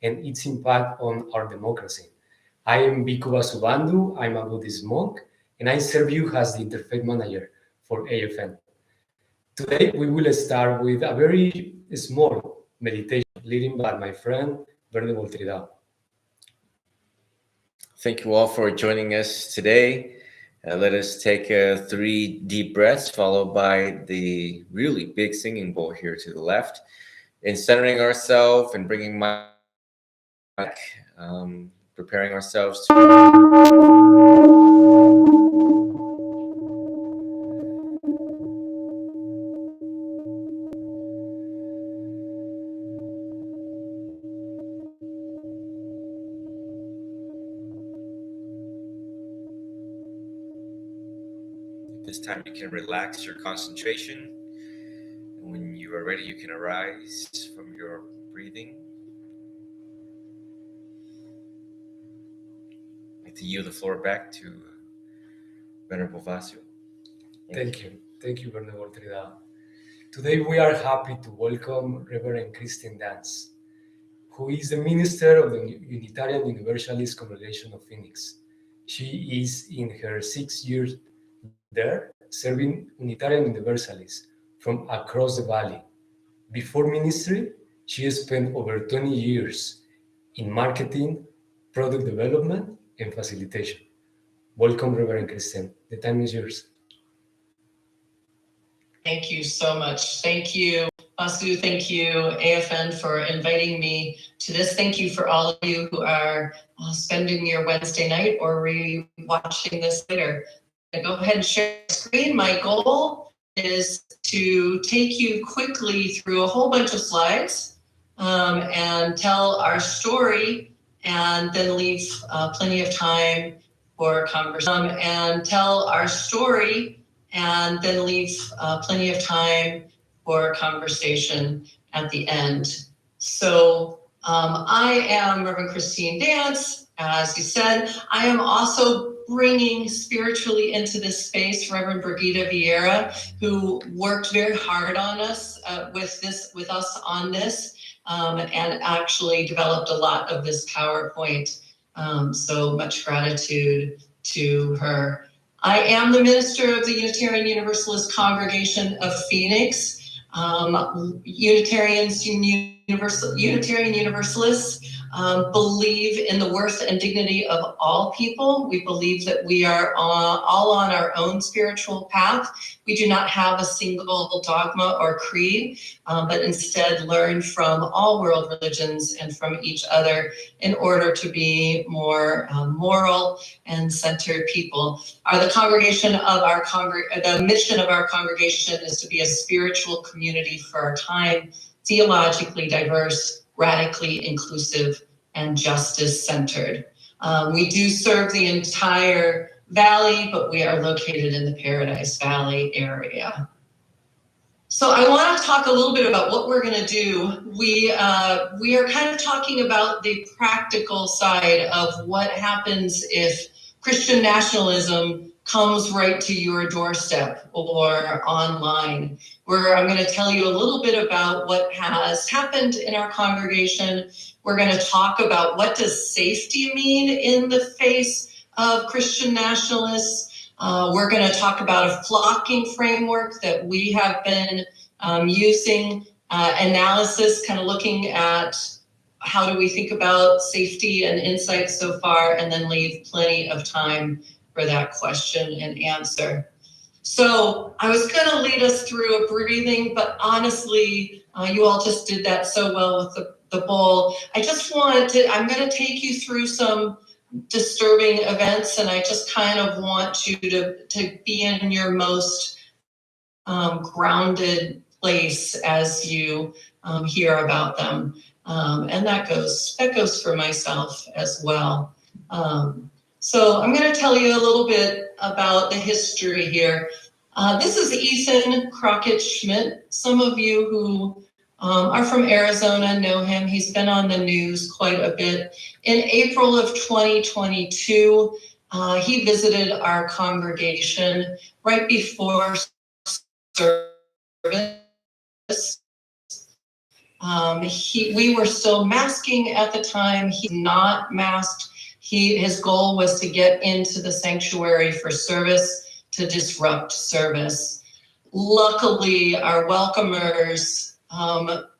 and its impact on our democracy. I am Biku Basubandu, I'm a Buddhist monk, and I serve you as the Interfaith Manager for AFN. Today, we will start with a very small meditation leading by my friend, Verne Voltridao. Thank you all for joining us today. Let us take 3 deep breaths, followed by the really big singing bowl here to the left. In centering ourselves and bringing my back, preparing ourselves to this time you can relax your concentration. And when you are ready, you can arise from your breathing. I'd like to yield the floor back to Venerable Vasio. Thank you. Thank you, Verne Voltridao. Today, we are happy to welcome Reverend Christine Dance, who is the minister of the Unitarian Universalist Congregation of Phoenix. She is in her 6 years there, serving Unitarian Universalists from across the valley. Before ministry, she spent over 20 years in marketing, product development, and facilitation. Welcome, Reverend Christine. The time is yours. Thank you so much. Thank you, Vasu. Thank you, AFN, for inviting me to this. Thank you for all of you who are spending your Wednesday night or re-watching this later. Go ahead and share the screen. My goal is to take you quickly through a whole bunch of slides and tell our story, and then leave plenty of time for conversation. And tell our story, and then leave plenty of time for conversation at the end. So I am Reverend Christine Dance, as you said. I am also bringing spiritually into this space Reverend Brigitte Vieira, who worked very hard on us with us on this, and actually developed a lot of this PowerPoint. So much gratitude to her. I am the minister of the Unitarian Universalist Congregation of Phoenix. Unitarian Universalists believe in the worth and dignity of all people. We believe that we are all on our own spiritual path. We do not have a single dogma or creed, but instead learn from all world religions and from each other in order to be more moral and centered people. The mission of our congregation is to be a spiritual community for our time, theologically diverse, radically inclusive, and justice-centered. We do serve the entire valley, but we are located in the Paradise Valley area. So I want to talk a little bit about what we're going to do. We are kind of talking about the practical side of what happens if Christian nationalism comes right to your doorstep or online. I'm going to tell you a little bit about what has happened in our congregation. We're going to talk about what does safety mean in the face of Christian nationalists. We're going to talk about a flocking framework that we have been using, analysis, kind of looking at how do we think about safety and insight so far, and then leave plenty of time for that question and answer. So I was going to lead us through a breathing, but honestly, you all just did that so well with the bowl. I'm going to take you through some disturbing events, and I just kind of want you to be in your most grounded place as you hear about them. And that goes for myself as well. So I'm going to tell you a little bit about the history here. This is Ethan Crockett Schmidt. Some of you who are from Arizona know him. He's been on the news quite a bit. In April of 2022, he visited our congregation right before service. We were still masking at the time. He's not masked. His goal was to get into the sanctuary for service, to disrupt service. Luckily, our welcomers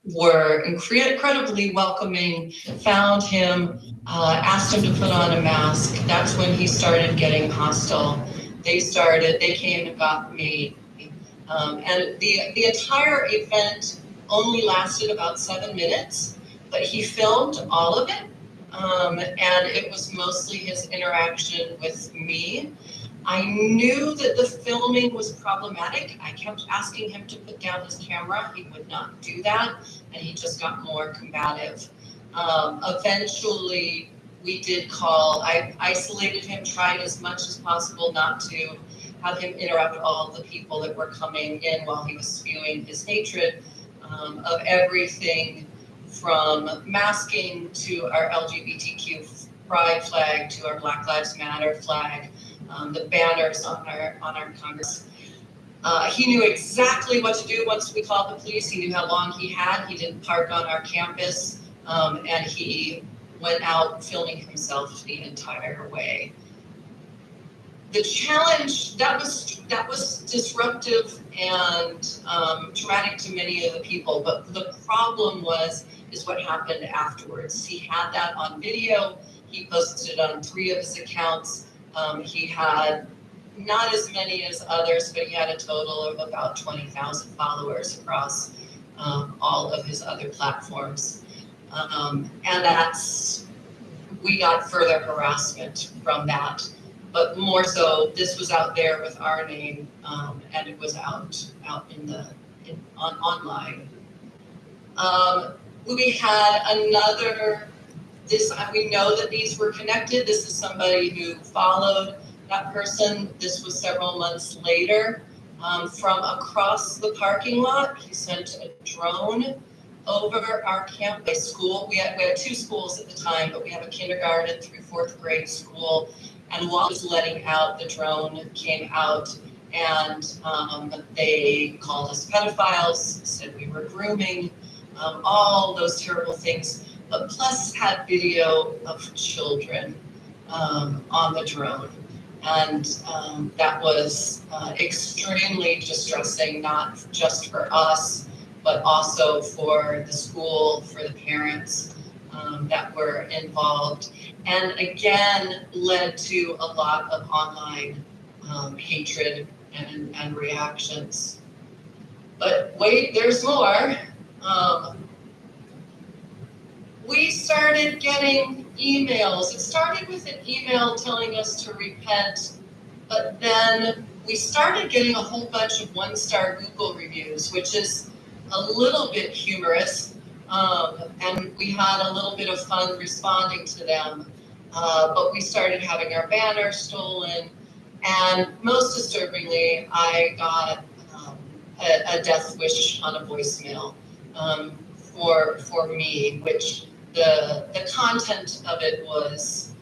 were incredibly welcoming, found him, asked him to put on a mask. That's when he started getting hostile. They came and got me. And the entire event only lasted about 7 minutes, but he filmed all of it. And it was mostly his interaction with me. I knew that the filming was problematic. I kept asking him to put down his camera. He would not do that, and he just got more combative. Eventually, we did call. I isolated him, tried as much as possible not to have him interrupt all the people that were coming in while he was spewing his hatred of everything from masking to our LGBTQ pride flag to our Black Lives Matter flag, the banners on our Congress. He knew exactly what to do once we called the police. He knew how long he had. He didn't park on our campus, and he went out filming himself the entire way. The challenge, that was disruptive and traumatic to many of the people, but the problem is what happened afterwards. He had that on video. He posted it on 3 of his accounts. He had not as many as others, but he had a total of about 20,000 followers across all of his other platforms. And we got further harassment from that. But more so, this was out there with our name, and it was out online. We had another. We know that these were connected. This is somebody who followed that person. This was several months later. From across the parking lot, he sent a drone over our campus school. We had 2 schools at the time, but we have a kindergarten through 4th grade school. And while he was letting out, the drone came out, and they called us pedophiles, said we were grooming, all those terrible things. But plus had video of children on the drone. And that was extremely distressing, not just for us, but also for the school, for the parents that were involved. And again, led to a lot of online hatred and reactions. But wait, there's more. We started getting emails. It started with an email telling us to repent, but then we started getting a whole bunch of 1-star Google reviews, which is a little bit humorous, and we had a little bit of fun responding to them. But we started having our banner stolen, and most disturbingly, I got a death wish on a voicemail for me, which the content of it was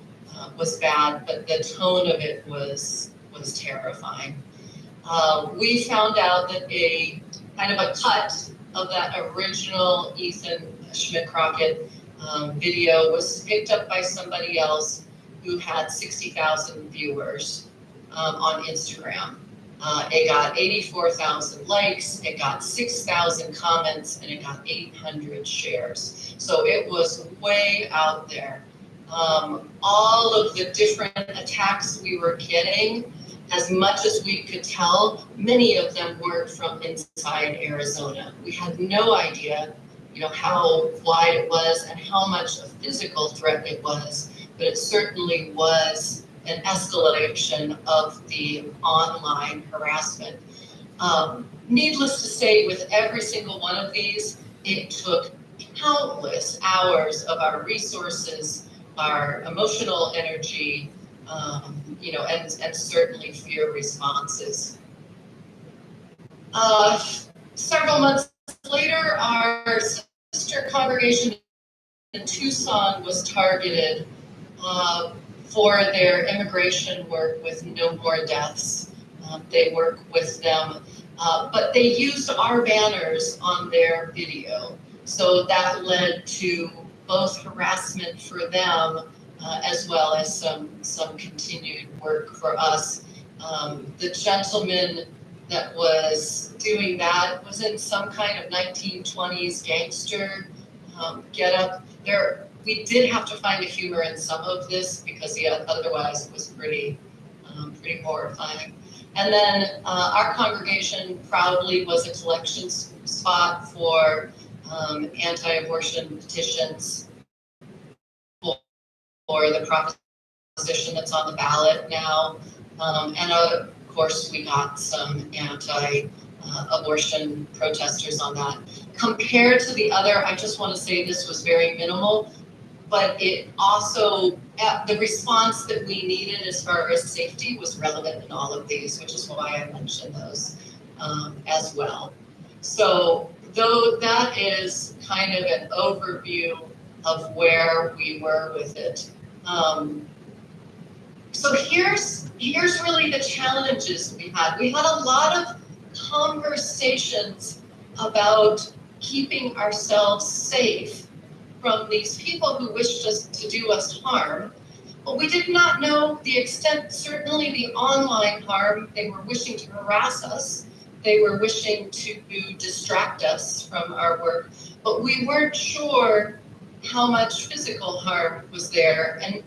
bad, but the tone of it was terrifying. We found out that a kind of a cut of that original Ethan Schmidt Crockett video was picked up by somebody else who had 60,000 viewers on Instagram. It got 84,000 likes, it got 6,000 comments, and it got 800 shares. So it was way out there. All of the different attacks we were getting, as much as we could tell, many of them weren't from inside Arizona. We had no idea, how wide it was and how much a physical threat it was, but it certainly was an escalation of the online harassment. Needless to say, with every single one of these, it took countless hours of our resources, our emotional energy, and certainly fear responses. Several months later, our sister congregation in Tucson was targeted for their immigration work with No More Deaths. They work with them, but they used our banners on their video. So that led to both harassment for them as well as some continued work for us. The gentleman that was doing that was in some kind of 1920s gangster getup. We did have to find the humor in some of this because otherwise it was pretty horrifying. And then our congregation proudly was a collection spot for anti-abortion petitions for the proposition that's on the ballot now. And of course, we got some anti-abortion protesters on that. Compared to the other, I just want to say this was very minimal, but it also, the response that we needed as far as safety was relevant in all of these, which is why I mentioned those as well. So though that is kind of an overview of where we were with it. So here's really the challenges we had. We had a lot of conversations about keeping ourselves safe from these people who wished to do us harm. But we did not know the extent, certainly the online harm. They were wishing to harass us. They were wishing to distract us from our work, but we weren't sure how much physical harm was there. And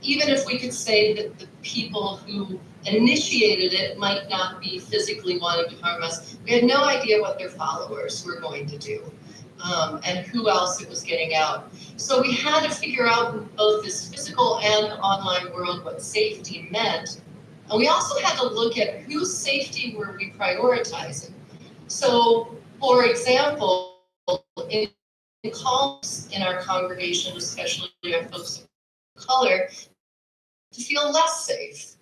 even if we could say that the people who initiated it might not be physically wanting to harm us, we had no idea what their followers were going to do and who else it was getting out. So we had to figure out in both this physical and online world what safety meant. And we also had to look at whose safety were we prioritizing. So, for example, in calls in our congregation, especially our folks of color, to feel less safe.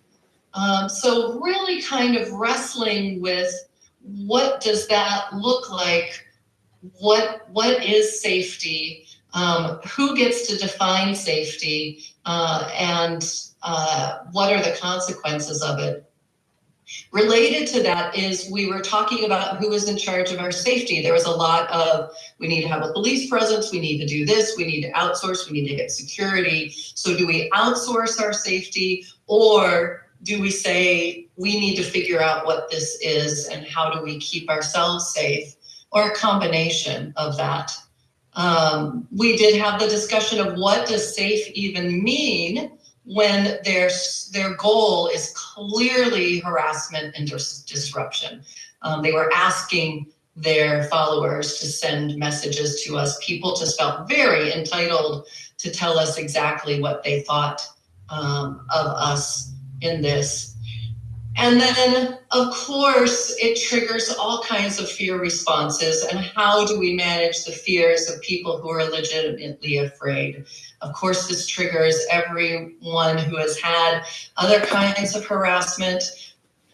So really kind of wrestling with what does that look like? What is safety? Who gets to define safety? And what are the consequences of it? Related to that is we were talking about who is in charge of our safety. There was a lot of, we need to have a police presence, we need to do this, we need to outsource, we need to get security. So do we outsource our safety, or do we say we need to figure out what this is and how do we keep ourselves safe, or a combination of that? We did have the discussion of what does safe even mean when their goal is clearly harassment and disruption. They were asking their followers to send messages to us. People just felt very entitled to tell us exactly what they thought of us in this. And then, of course, it triggers all kinds of fear responses. And how do we manage the fears of people who are legitimately afraid? Of course, this triggers everyone who has had other kinds of harassment.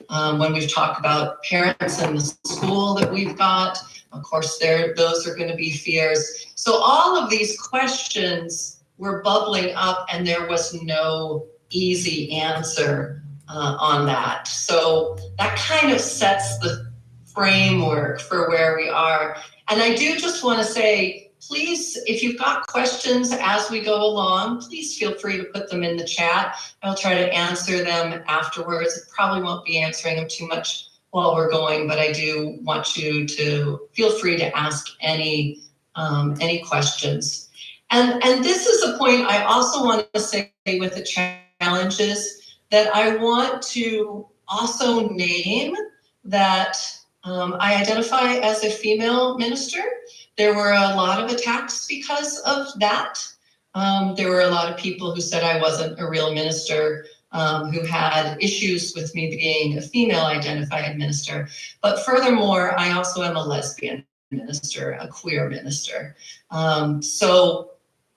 When we've talked about parents in the school that we've got, of course, those are going to be fears. So all of these questions were bubbling up, and there was no easy answer on that. So that kind of sets the framework for where we are. And I do just want to say, please, if you've got questions as we go along, please feel free to put them in the chat. I'll try to answer them afterwards. I probably won't be answering them too much while we're going, but I do want you to feel free to ask any questions. And this is a point I also want to say with the challenges, that I want to also name that I identify as a female minister. There were a lot of attacks because of that. There were a lot of people who said I wasn't a real minister, who had issues with me being a female identified minister. But furthermore, I also am a lesbian minister, a queer minister. So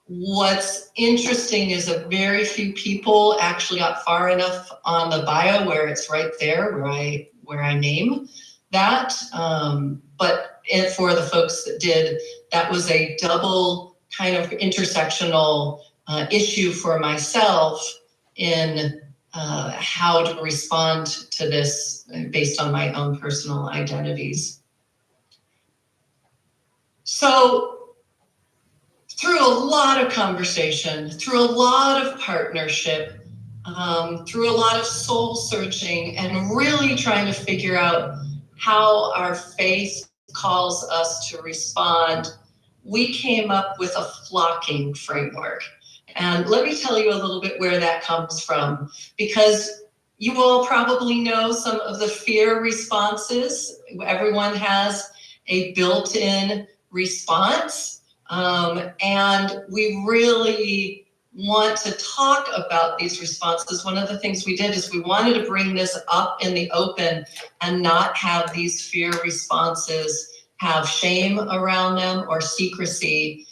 what's interesting is that very few people actually got far enough on the bio where it's right there where I name that. But for the folks that did, that was a double kind of intersectional issue for myself in how to respond to this based on my own personal identities. So through a lot of conversation, through a lot of partnership, through a lot of soul searching, and really trying to figure out how our faith calls us to respond, we came up with a flocking framework. And let me tell you a little bit where that comes from, because you all probably know some of the fear responses. Everyone has a built-in response. And we really want to talk about these responses. One of the things we did is we wanted to bring this up in the open and not have these fear responses have shame around them or secrecy.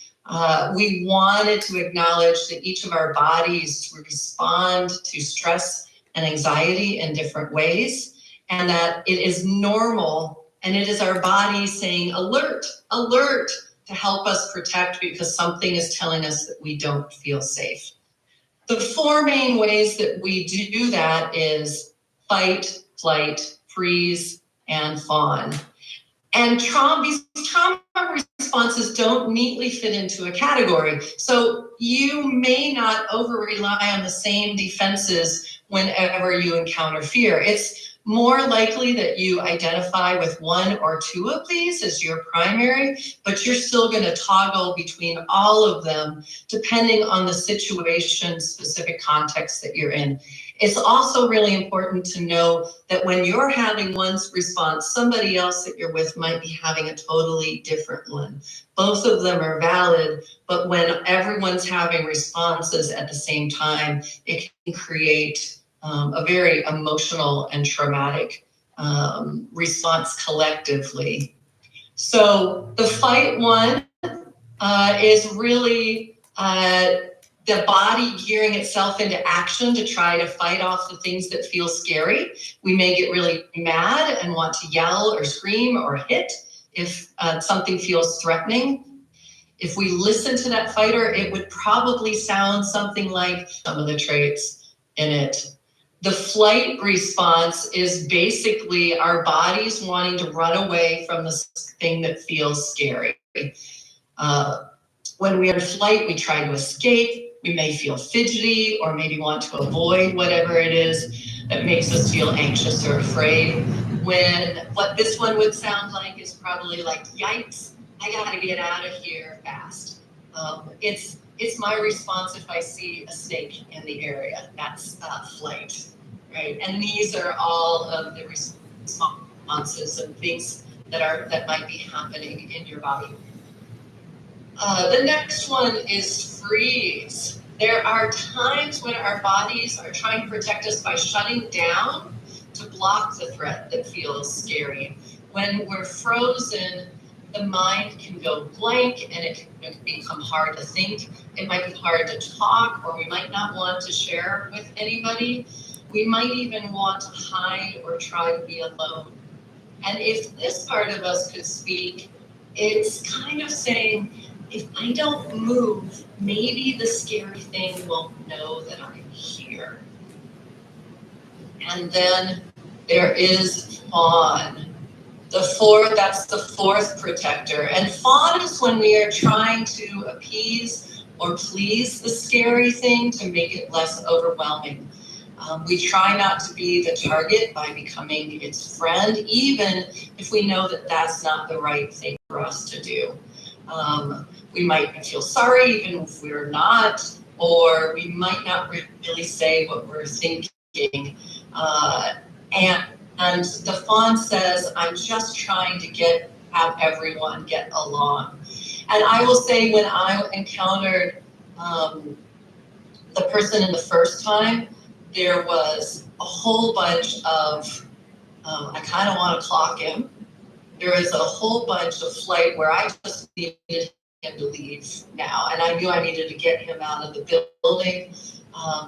We wanted to acknowledge that each of our bodies respond to stress and anxiety in different ways, and that it is normal, and it is our body saying, alert, alert, to help us protect because something is telling us that we don't feel safe. The four main ways that we do that is fight, flight, freeze, and fawn. And these trauma responses don't neatly fit into a category. So you may not over rely on the same defenses whenever you encounter fear. It's more likely that you identify with one or two of these as your primary, but you're still going to toggle between all of them depending on the situation, specific context that you're in. It's also really important to know that when you're having one response, somebody else that you're with might be having a totally different one. Both of them are valid, but when everyone's having responses at the same time, it can create a very emotional and traumatic response collectively. So the fight one is really the body gearing itself into action to try to fight off the things that feel scary. We may get really mad and want to yell or scream or hit if something feels threatening. If we listen to that fighter, it would probably sound something like some of the traits in it. The flight response is basically our bodies wanting to run away from the thing that feels scary. When we are in flight, we try to escape. We may feel fidgety or maybe want to avoid whatever it is that makes us feel anxious or afraid. When what this one would sound like is probably like, yikes, I gotta get out of here fast. It's my response if I see a snake in the area. That's flight, right? And these are all of the responses and things that might be happening in your body. The next one is freeze. There are times when our bodies are trying to protect us by shutting down to block the threat that feels scary. When we're frozen, the mind can go blank and it can become hard to think. It might be hard to talk, or we might not want to share with anybody. We might even want to hide or try to be alone. And if this part of us could speak, it's kind of saying, if I don't move, maybe the scary thing won't know that I'm here. And then there is fawn. That's the fourth protector. And fawn is when we are trying to appease or please the scary thing to make it less overwhelming. We try not to be the target by becoming its friend, even if we know that that's not the right thing for us to do. We might feel sorry even if we're not, or we might not really say what we're thinking. And the fawn says, I'm just trying to have everyone get along. And I will say, when I encountered the person in the first time, there was a whole bunch of, I kind of want to clock him. There was a whole bunch of flight where I just needed him to leave now. And I knew I needed to get him out of the building.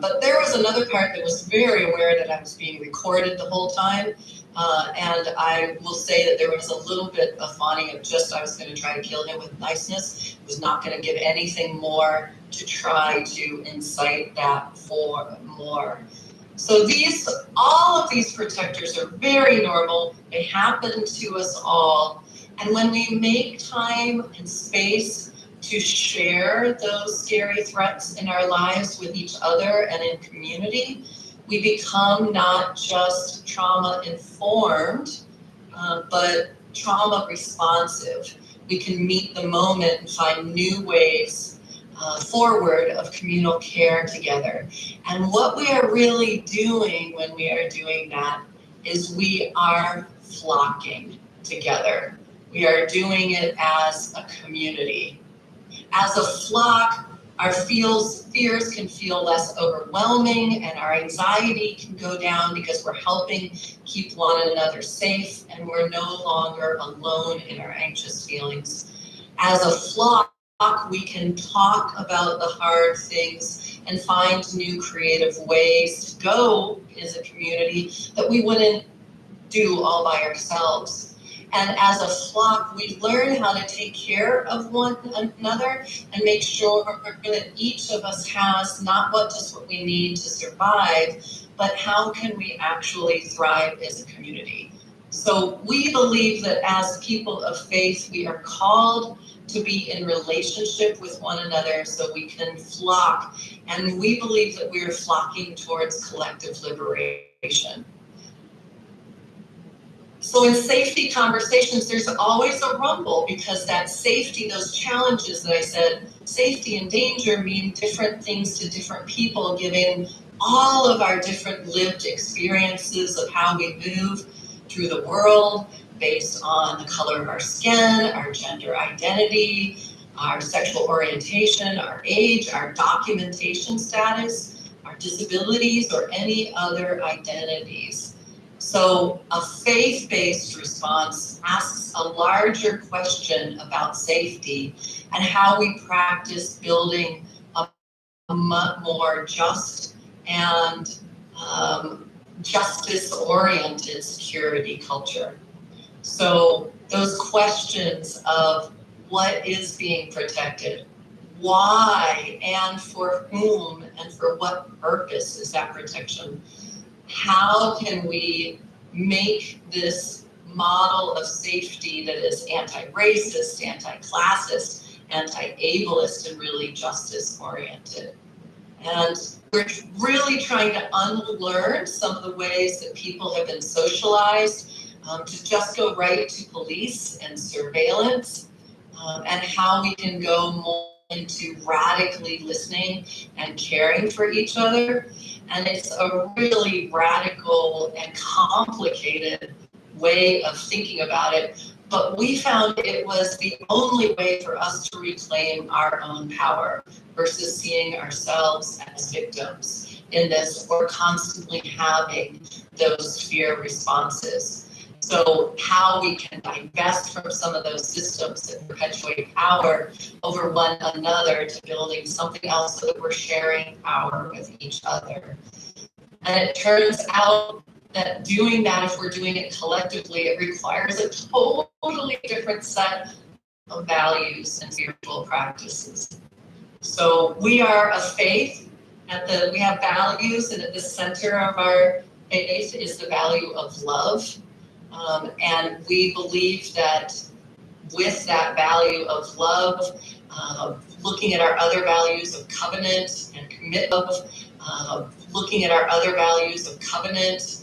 But there was another part that was very aware that I was being recorded the whole time. And I will say that there was a little bit of fawning of just, I was going to try to kill him with niceness. I was not going to give anything more to try to incite that for more. So all of these protectors are very normal. They happen to us all. And when we make time and space to share those scary threats in our lives with each other and in community, we become not just trauma informed, but trauma responsive. We can meet the moment and find new ways forward of communal care together. And what we are really doing when we are doing that is we are flocking together. We are doing it as a community. As a flock, our fears can feel less overwhelming and our anxiety can go down because we're helping keep one another safe and we're no longer alone in our anxious feelings. As a flock, we can talk about the hard things and find new creative ways to go as a community that we wouldn't do all by ourselves. And as a flock, we learn how to take care of one another and make sure that each of us has not just what we need to survive, but how can we actually thrive as a community. So we believe that as people of faith, we are called to be in relationship with one another so we can flock. And we believe that we are flocking towards collective liberation. So in safety conversations, there's always a rumble because that safety, those challenges that I said, safety and danger mean different things to different people, given all of our different lived experiences of how we move through the world based on the color of our skin, our gender identity, our sexual orientation, our age, our documentation status, our disabilities, or any other identities. So a faith-based response asks a larger question about safety and how we practice building a more just and justice-oriented security culture. So those questions of what is being protected, why and for whom and for what purpose is that protection? How can we make this model of safety that is anti-racist, anti-classist, anti-ableist, and really justice-oriented? And we're really trying to unlearn some of the ways that people have been socialized to just go right to police and surveillance, and how we can go more into radically listening and caring for each other. And it's a really radical and complicated way of thinking about it. But we found it was the only way for us to reclaim our own power versus seeing ourselves as victims in this or constantly having those fear responses. So how we can divest from some of those systems that perpetuate power over one another to building something else so that we're sharing power with each other. And it turns out that doing that, if we're doing it collectively, it requires a totally different set of values and spiritual practices. So we are a faith, we have values, and at the center of our faith is the value of love. And we believe that with that value of love, looking at our other values of covenant and commitment, looking at our other values of covenant